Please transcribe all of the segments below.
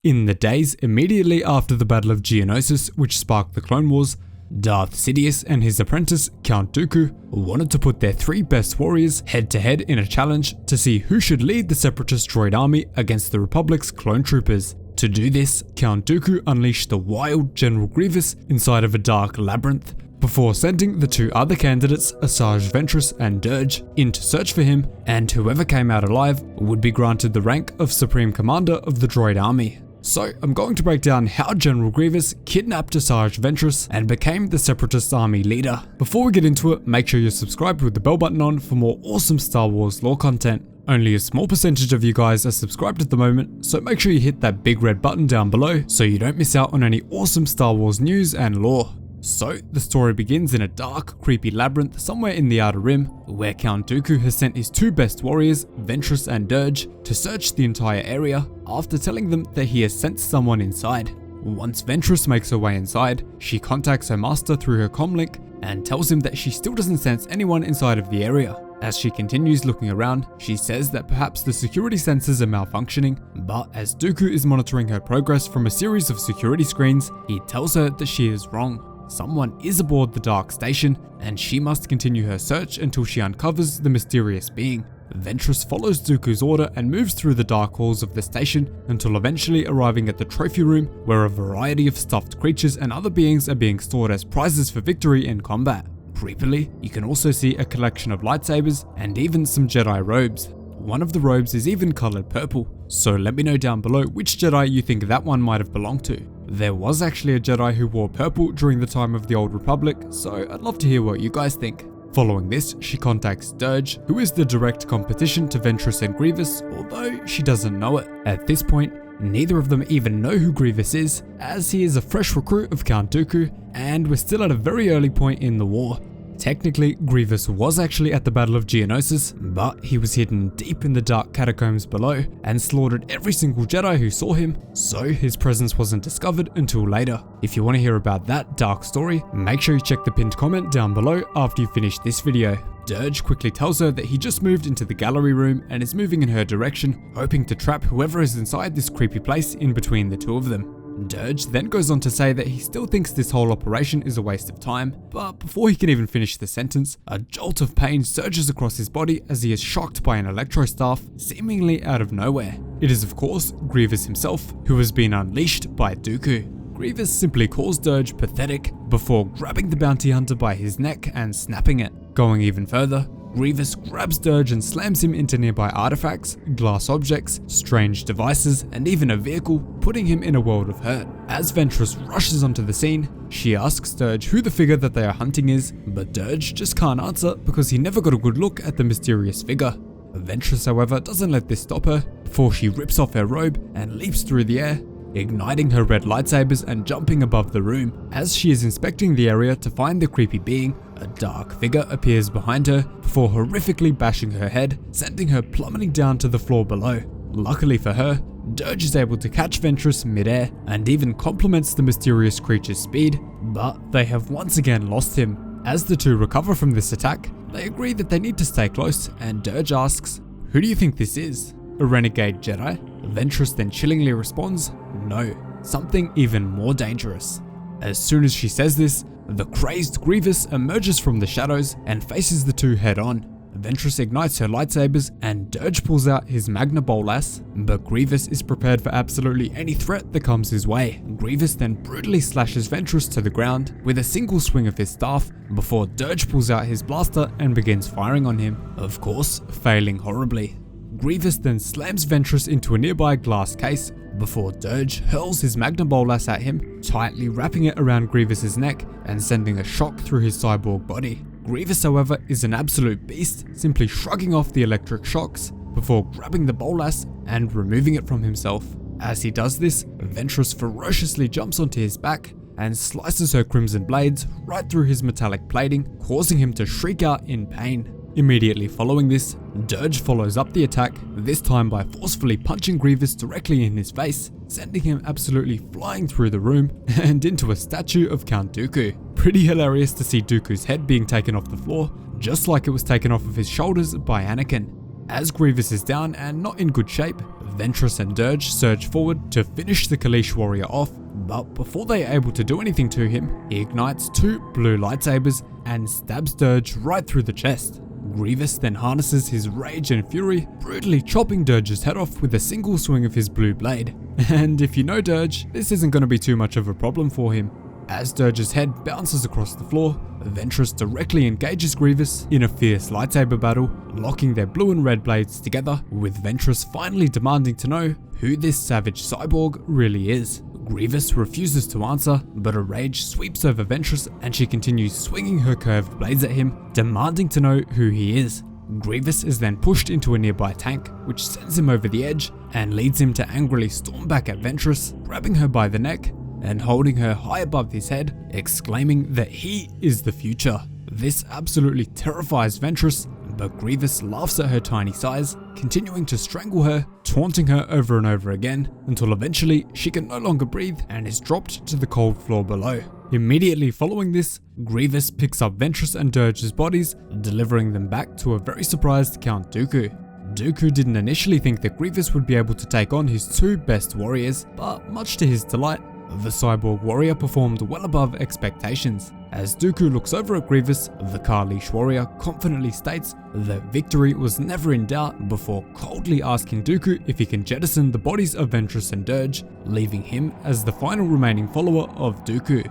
In the days immediately after the Battle of Geonosis, which sparked the Clone Wars, Darth Sidious and his apprentice, Count Dooku, wanted to put their 3 best warriors head-to-head in a challenge to see who should lead the Separatist Droid Army against the Republic's clone troopers. To do this, Count Dooku unleashed the wild General Grievous inside of a dark labyrinth, before sending the 2 other candidates, Asajj Ventress and Durge, in to search for him, and whoever came out alive would be granted the rank of Supreme Commander of the Droid Army. So I'm going to break down how General Grievous kidnapped Asajj Ventress and became the Separatist Army leader. Before we get into it, make sure you're subscribed with the bell button on for more awesome Star Wars lore content. Only a small percentage of you guys are subscribed at the moment, so make sure you hit that big red button down below so you don't miss out on any awesome Star Wars news and lore. So, the story begins in a dark, creepy labyrinth somewhere in the Outer Rim, where Count Dooku has sent his 2 best warriors, Ventress and Durge, to search the entire area after telling them that he has sent someone inside. Once Ventress makes her way inside, she contacts her master through her comlink and tells him that she still doesn't sense anyone inside of the area. As she continues looking around, she says that perhaps the security sensors are malfunctioning, but as Dooku is monitoring her progress from a series of security screens, he tells her that she is wrong. Someone is aboard the dark station, and she must continue her search until she uncovers the mysterious being. Ventress follows Dooku's order and moves through the dark halls of the station until eventually arriving at the trophy room, where a variety of stuffed creatures and other beings are being stored as prizes for victory in combat. Creepily, you can also see a collection of lightsabers and even some Jedi robes. One of the robes is even colored purple, so let me know down below which Jedi you think that one might have belonged to. There was actually a Jedi who wore purple during the time of the Old Republic, so I'd love to hear what you guys think. Following this, she contacts Durge, who is the direct competition to Ventress and Grievous, although she doesn't know it. At this point, neither of them even know who Grievous is, as he is a fresh recruit of Count Dooku, and we're still at a very early point in the war. Technically, Grievous was actually at the Battle of Geonosis, but he was hidden deep in the dark catacombs below and slaughtered every single Jedi who saw him, so his presence wasn't discovered until later. If you want to hear about that dark story, make sure you check the pinned comment down below after you finish this video. Durge quickly tells her that he just moved into the gallery room and is moving in her direction, hoping to trap whoever is inside this creepy place in between the 2 of them. Durge then goes on to say that he still thinks this whole operation is a waste of time, but before he can even finish the sentence, a jolt of pain surges across his body as he is shocked by an electro staff, seemingly out of nowhere. It is of course Grievous himself, who has been unleashed by Dooku. Grievous simply calls Durge pathetic before grabbing the bounty hunter by his neck and snapping it. Going even further, Grievous grabs Durge and slams him into nearby artifacts, glass objects, strange devices, and even a vehicle, putting him in a world of hurt. As Ventress rushes onto the scene, she asks Durge who the figure that they are hunting is, but Durge just can't answer because he never got a good look at the mysterious figure. Ventress, however, doesn't let this stop her before she rips off her robe and leaps through the air, igniting her red lightsabers and jumping above the room. As she is inspecting the area to find the creepy being, a dark figure appears behind her before horrifically bashing her head, sending her plummeting down to the floor below. Luckily for her, Durge is able to catch Ventress mid-air and even compliments the mysterious creature's speed, but they have once again lost him. As the 2 recover from this attack, they agree that they need to stay close, and Durge asks, "Who do you think this is? A renegade Jedi?" Ventress then chillingly responds, "No, something even more dangerous." As soon as she says this, the crazed Grievous emerges from the shadows and faces the 2 head-on. Ventress ignites her lightsabers and Durge pulls out his Magna Bolas, but Grievous is prepared for absolutely any threat that comes his way. Grievous then brutally slashes Ventress to the ground with a single swing of his staff before Durge pulls out his blaster and begins firing on him, of course, failing horribly. Grievous then slams Ventress into a nearby glass case before Durge hurls his Magna Bolas at him, tightly wrapping it around Grievous's neck and sending a shock through his cyborg body. Grievous, however, is an absolute beast, simply shrugging off the electric shocks before grabbing the Bolas and removing it from himself. As he does this, Ventress ferociously jumps onto his back and slices her crimson blades right through his metallic plating, causing him to shriek out in pain. Immediately following this, Durge follows up the attack, this time by forcefully punching Grievous directly in his face, sending him absolutely flying through the room and into a statue of Count Dooku. Pretty hilarious to see Dooku's head being taken off the floor, just like it was taken off of his shoulders by Anakin. As Grievous is down and not in good shape, Ventress and Durge surge forward to finish the Kaleesh warrior off, but before they are able to do anything to him, he ignites 2 blue lightsabers and stabs Durge right through the chest. Grievous then harnesses his rage and fury, brutally chopping Durge's head off with a single swing of his blue blade. And if you know Durge, this isn't going to be too much of a problem for him. As Durge's head bounces across the floor, Ventress directly engages Grievous in a fierce lightsaber battle, locking their blue and red blades together, with Ventress finally demanding to know who this savage cyborg really is. Grievous refuses to answer, but a rage sweeps over Ventress and she continues swinging her curved blades at him, demanding to know who he is. Grievous is then pushed into a nearby tank, which sends him over the edge and leads him to angrily storm back at Ventress, grabbing her by the neck and holding her high above his head, exclaiming that he is the future. This absolutely terrifies Ventress, but Grievous laughs at her tiny size, continuing to strangle her, taunting her over and over again, until eventually she can no longer breathe and is dropped to the cold floor below. Immediately following this, Grievous picks up Ventress and Durge's bodies, delivering them back to a very surprised Count Dooku. Dooku didn't initially think that Grievous would be able to take on his 2 best warriors, but much to his delight, the cyborg warrior performed well above expectations. As Dooku looks over at Grievous, the Kaleesh warrior confidently states that victory was never in doubt before coldly asking Dooku if he can jettison the bodies of Ventress and Durge, leaving him as the final remaining follower of Dooku.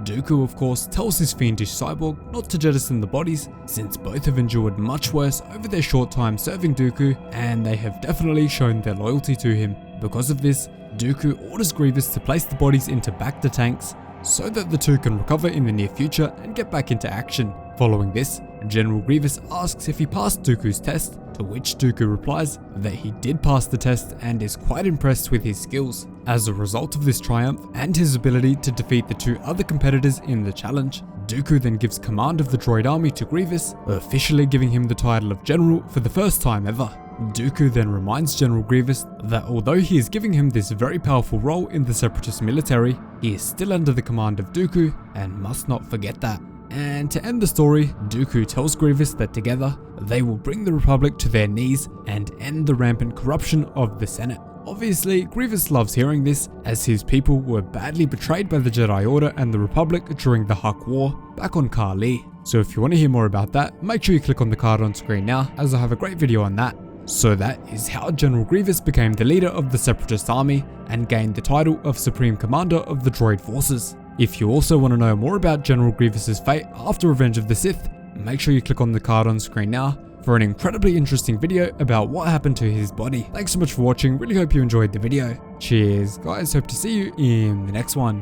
Dooku of course tells his fiendish cyborg not to jettison the bodies, since both have endured much worse over their short time serving Dooku, and they have definitely shown their loyalty to him. Because of this, Dooku orders Grievous to place the bodies into bacta tanks so that the 2 can recover in the near future and get back into action. Following this, General Grievous asks if he passed Dooku's test, to which Dooku replies that he did pass the test and is quite impressed with his skills. As a result of this triumph and his ability to defeat the 2 other competitors in the challenge, Dooku then gives command of the Droid Army to Grievous, officially giving him the title of General for the first time ever. Dooku then reminds General Grievous that although he is giving him this very powerful role in the Separatist military, he is still under the command of Dooku and must not forget that. And to end the story, Dooku tells Grievous that together, they will bring the Republic to their knees and end the rampant corruption of the Senate. Obviously, Grievous loves hearing this, as his people were badly betrayed by the Jedi Order and the Republic during the Huck War back on Kali. So if you want to hear more about that, make sure you click on the card on screen now, as I have a great video on that. So that is how General Grievous became the leader of the Separatist Army and gained the title of Supreme Commander of the Droid Forces. If you also want to know more about General Grievous's fate after Revenge of the Sith, make sure you click on the card on screen now for an incredibly interesting video about what happened to his body. Thanks so much for watching, really hope you enjoyed the video. Cheers guys, hope to see you in the next one.